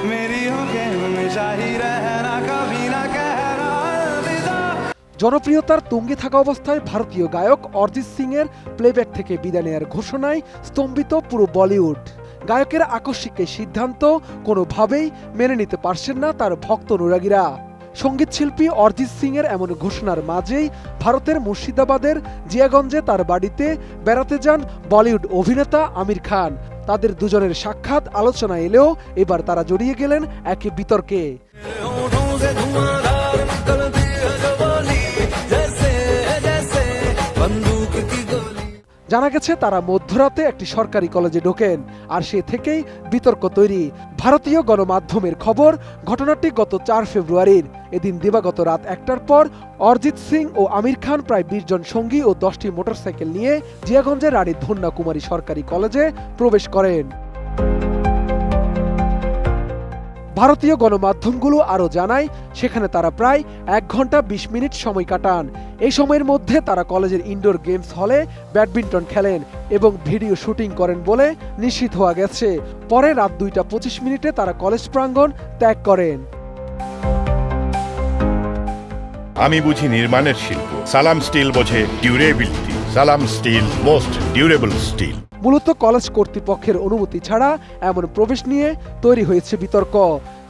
मेरी होके हमेशा ही रहना, कभी ना कहना अलविदा। জনপ্রিয়তার তুঙ্গে থাকা অবস্থায় ভারতীয় গায়ক অরিজিৎ সিং এর প্লেব্যাক থেকে বিদায় নেওয়ার ঘোষণায় স্তম্ভিত পুরো বলিউড। গায়কের আকস্মিক এই সিদ্ধান্ত কোনোভাবেই মেনে নিতে পারছেন না তার ভক্ত অনুরাগীরা। সঙ্গীত শিল্পী অরিজিৎ সিং এর এমন ঘোষণার মাঝেই ভারতের মুর্শিদাবাদের জিয়াগঞ্জে তার বাড়িতে বেড়াতে যান বলিউড অভিনেতা আমির খান। তাদের দুজনের সাক্ষাৎ আলোচনা এলেও এবার তারা জড়িয়ে গেলেন একে বিতর্কে। জানা গেছে তারা মধ্যরাতে একটি সরকারি কলেজে ঢোকেন, আর সে থেকেই বিতর্ক তৈরি। ভারতীয় গণমাধ্যমের খবর, ঘটনাটি গত 4 ফেব্রুয়ারির। এদিন দিবাগত রাত 1টার পর অরিজিৎ সিং ও আমির খান প্রায় 20 জন সঙ্গী ও 10টি মোটরসাইকেল নিয়ে জিয়াগঞ্জের রানী ধন্যা কুমারী সরকারি কলেজে প্রবেশ করেন। ভারতীয় গণমাধ্যমগুলো আরও জানায় সেখানে তারা প্রায় 1 ঘন্টা 20 মিনিট সময় কাটান। এই সময়ের মধ্যে তারা কলেজের ইনডোর গেমস হলে ব্যাডমিন্টন খেলেন এবং ভিডিও শুটিং করেন বলে নিশ্চিত হওয়া গেছে। পরে রাত 2টা 25 মিনিটে তারা কলেজ প্রাঙ্গণ ত্যাগ করেন। আমি বুঝি নির্মাণের শিল্প, সালাম স্টিল বোঝে ডিউরেবিলিটি। সালাম স্টিল, মোস্ট ডিউরেবল স্টিল। মূলত কলেজ কর্তৃপক্ষের অনুমতি ছাড়া এমন প্রবেশ নিয়ে তৈরি হয়েছে বিতর্ক,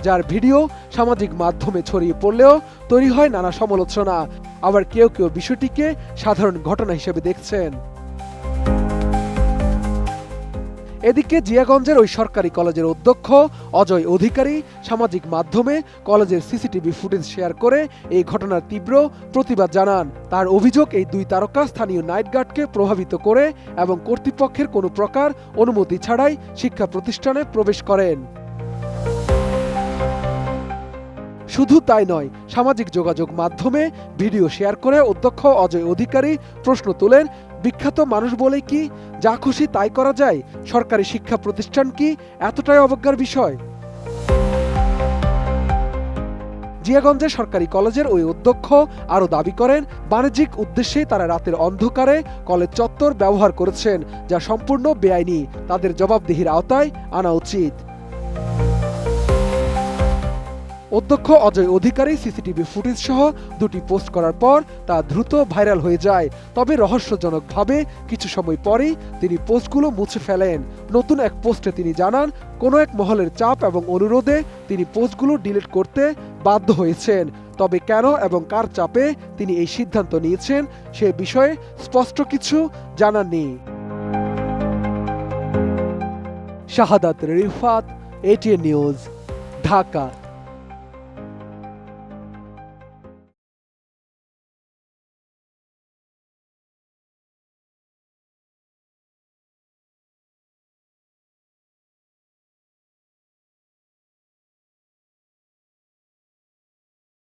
যার ভিডিও সামাজিক মাধ্যমে ছড়িয়ে পড়লেও তৈরি হয় নানা সমালোচনা। আবার কেউ কেউ বিষয়টিকে সাধারণ ঘটনা হিসেবে দেখছেন। এদিকে জিয়াগঞ্জের ওই সরকারি কলেজের অধ্যক্ষ অজয় অধিকারী সামাজিক মাধ্যমে কলেজের সিসিটিভি ফুটেজ শেয়ার করে এই ঘটনার তীব্র প্রতিবাদ জানান। তার অভিযোগ, এই 2 তারকা স্থানীয় নাইট গার্ডকে প্রভাবিত করে এবং কর্তৃপক্ষের কোনো প্রকার অনুমতি ছাড়াই শিক্ষা প্রতিষ্ঠানে প্রবেশ করেন। শুধু তাই নয়, সামাজিক যোগাযোগ মাধ্যমে ভিডিও শেয়ার করে অধ্যক্ষ অজয় অধিকারী প্রশ্ন তোলেন, বিখ্যাত মানুষ বলে কি যা খুশি তাই করা যায়? সরকারি শিক্ষা প্রতিষ্ঠান কি এতটাই অবজ্ঞার বিষয়? জিয়াগঞ্জে সরকারি কলেজের ওই অধ্যক্ষ আরও দাবি করেন, বাণিজ্যিক উদ্দেশ্যে তারা রাতের অন্ধকারে কলেজ চত্বর ব্যবহার করেছেন, যা সম্পূর্ণ বেআইনি। তাদের জবাবদিহির আওতায় আনা উচিত। অধ্যক্ষ অজয় অধিকারী সিসিটিভি ফুটেজ সহ 2টি পোস্ট করার পর তা দ্রুত ভাইরাল হয়ে যায়। তবে রহস্যজনকভাবে কিছু সময় পরেই তিনি পোস্টগুলো মুছে ফেলেন। নতুন এক পোস্টে তিনি জানান, কোনো এক মহলের চাপ এবং অনুরোধে তিনি পোস্টগুলো ডিলিট করতে বাধ্য হয়েছেন। তবে কেন এবং কার চাপে তিনি এই সিদ্ধান্ত নিয়েছেন সে বিষয়ে স্পষ্ট কিছু জানাননি। শাহাদাত রিফাত, ATN নিউজ, ঢাকা।